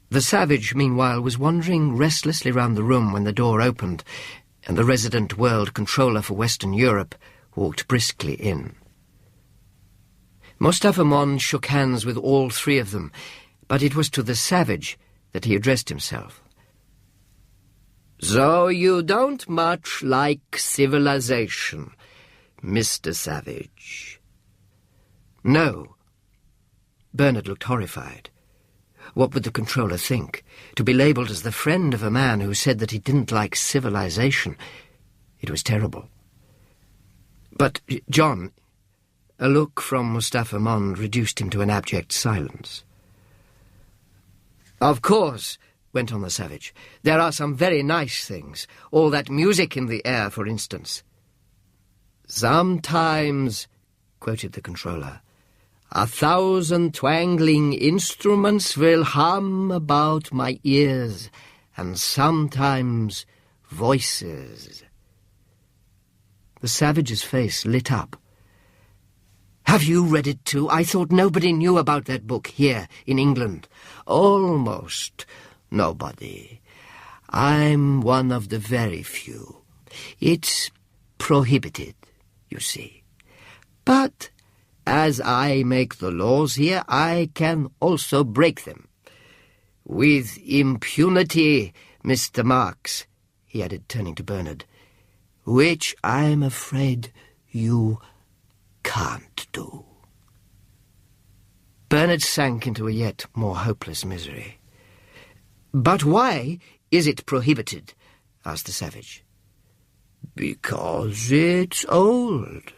The savage, meanwhile, was wandering restlessly round the room when the door opened, and the resident world controller for Western Europe walked briskly in. Mustafa Mond shook hands with all three of them, but it was to the savage that he addressed himself. "So you don't much like civilization, Mr. Savage?" "No." Bernard looked horrified. What would the controller think? To be labelled as the friend of a man who said that he didn't like civilization. It was terrible. "But, John..." A look from Mustafa Mond reduced him to an abject silence. "Of course," went on the savage, "there are some very nice things. All that music in the air, for instance." "Sometimes," quoted the controller, "1,000 twangling instruments will hum about my ears, and sometimes voices." The savage's face lit up. "Have you read it too? I thought nobody knew about that book here in England." "Almost nobody. I'm one of the very few. It's prohibited, you see. But as I make the laws here, I can also break them. With impunity, Mr. Marx," he added, turning to Bernard, "which I'm afraid you can't do." Bernard sank into a yet more hopeless misery. "But why is it prohibited?" asked the savage. "Because it's old.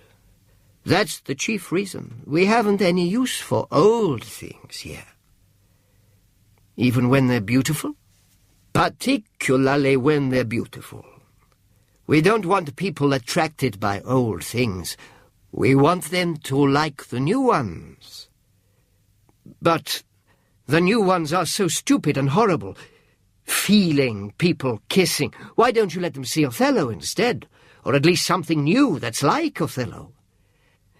That's the chief reason. We haven't any use for old things here." "Even when they're beautiful?" "Particularly when they're beautiful. We don't want people attracted by old things. We want them to like the new ones." "But the new ones are so stupid and horrible. Feeling, people kissing. Why don't you let them see Othello instead? Or at least something new that's like Othello?"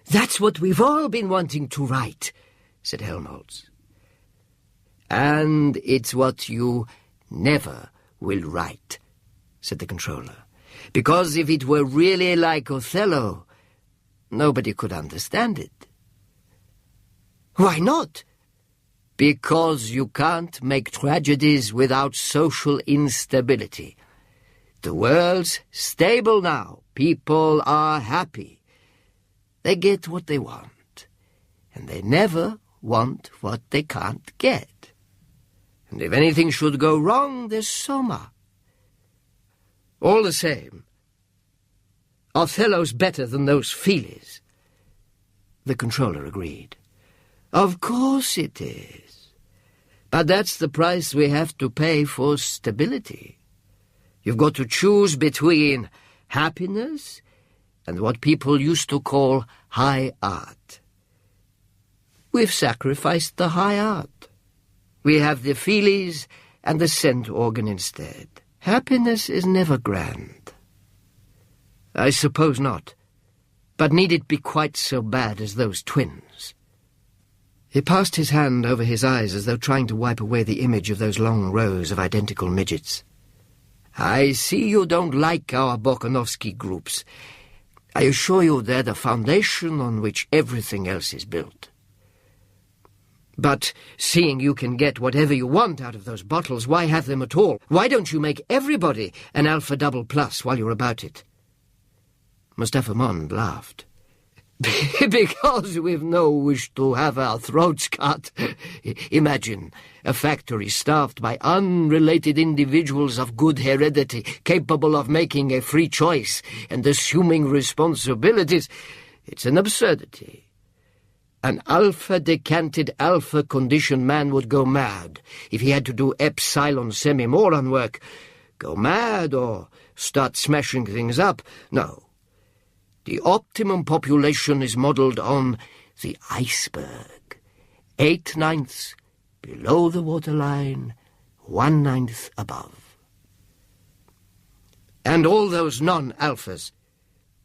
"That's what we've all been wanting to write," said Helmholtz. "And it's what you never will write," said the controller. "Because if it were really like Othello, nobody could understand it." "Why not?" "Because you can't make tragedies without social instability. The world's stable now. People are happy. They get what they want, and they never want what they can't get. And if anything should go wrong, there's Soma. All the same, Othello's better than those Feelies." The controller agreed. "Of course it is. But that's the price we have to pay for stability. You've got to choose between happiness and what people used to call high art. We've sacrificed the high art. We have the Feelies and the scent organ instead. Happiness is never grand." "I suppose not. But need it be quite so bad as those twins?" He passed his hand over his eyes as though trying to wipe away the image of those long rows of identical midgets. "I see you don't like our Bokanovsky groups. I assure you they're the foundation on which everything else is built. But seeing you can get whatever you want out of those bottles, why have them at all? Why don't you make everybody an Alpha Double Plus while you're about it?" Mustafa Mond laughed. "Because we've no wish to have our throats cut. Imagine a factory staffed by unrelated individuals of good heredity, capable of making a free choice and assuming responsibilities. It's an absurdity. An alpha-decanted, alpha-conditioned man would go mad if he had to do epsilon semi-moron work. Go mad or start smashing things up? No. The optimum population is modelled on the iceberg. 8/9 below the waterline, 1/9 above." And all those non-alphas,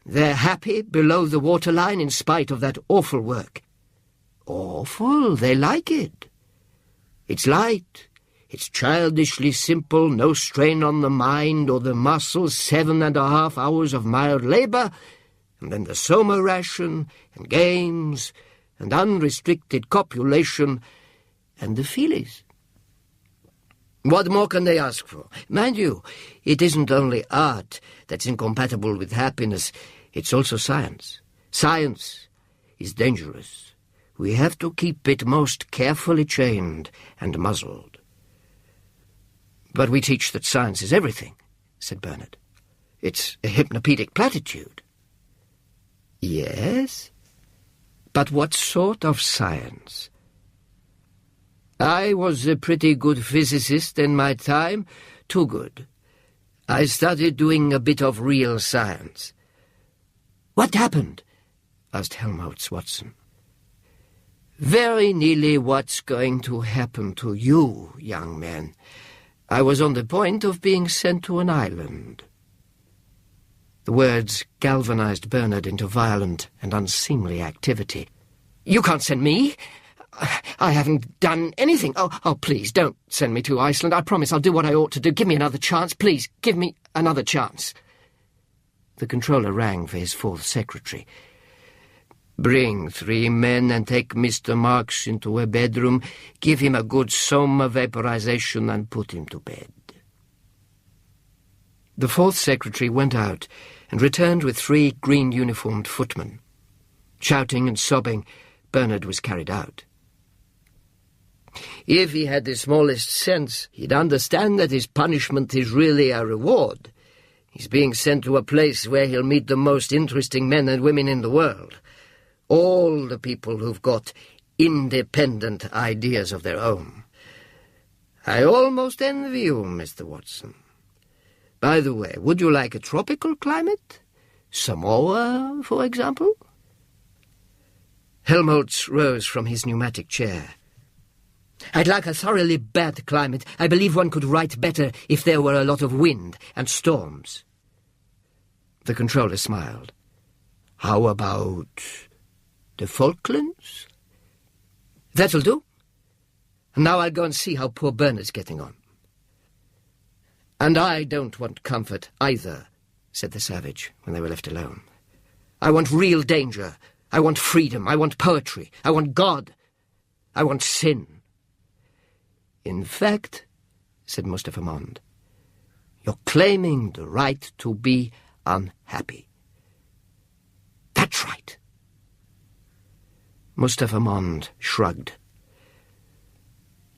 they're happy below the waterline in spite of that awful work. Awful, they like it. It's light, it's childishly simple, no strain on the mind or the muscles, 7.5 hours of mild labour, and then the soma ration, and games, and unrestricted copulation, and the feelies. What more can they ask for? Mind you, it isn't only art that's incompatible with happiness, it's also science. Science is dangerous. We have to keep it most carefully chained and muzzled. But we teach that science is everything, said Bernard. It's a hypnopedic platitude. Yes? But what sort of science? I was a pretty good physicist in my time, too good. I started doing a bit of real science. What happened? Asked Helmholtz Watson. Very nearly what's going to happen to you, young man. I was on the point of being sent to an island. The words galvanized Bernard into violent and unseemly activity. You can't send me. I haven't done anything. Oh, please, don't send me to Iceland. I promise I'll do what I ought to do. Give me another chance. Please, give me another chance. The controller rang for his fourth secretary. Bring 3 men and take Mr. Marx into a bedroom, give him a good soma vaporization and put him to bed. The fourth secretary went out and returned with 3 green-uniformed footmen. Shouting and sobbing, Bernard was carried out. If he had the smallest sense, he'd understand that his punishment is really a reward. He's being sent to a place where he'll meet the most interesting men and women in the world. All the people who've got independent ideas of their own. I almost envy you, Mr. Watson. By the way, would you like a tropical climate? Samoa, for example? Helmholtz rose from his pneumatic chair. I'd like a thoroughly bad climate. I believe one could write better if there were a lot of wind and storms. The controller smiled. How about the Falklands? That'll do. And now I'll go and see how poor Bernard's getting on. And I don't want comfort either, said the savage when they were left alone. I want real danger. I want freedom. I want poetry. I want God. I want sin. In fact, said Mustafa Mond, you're claiming the right to be unhappy. That's right. Mustafa Mond shrugged.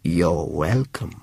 You're welcome.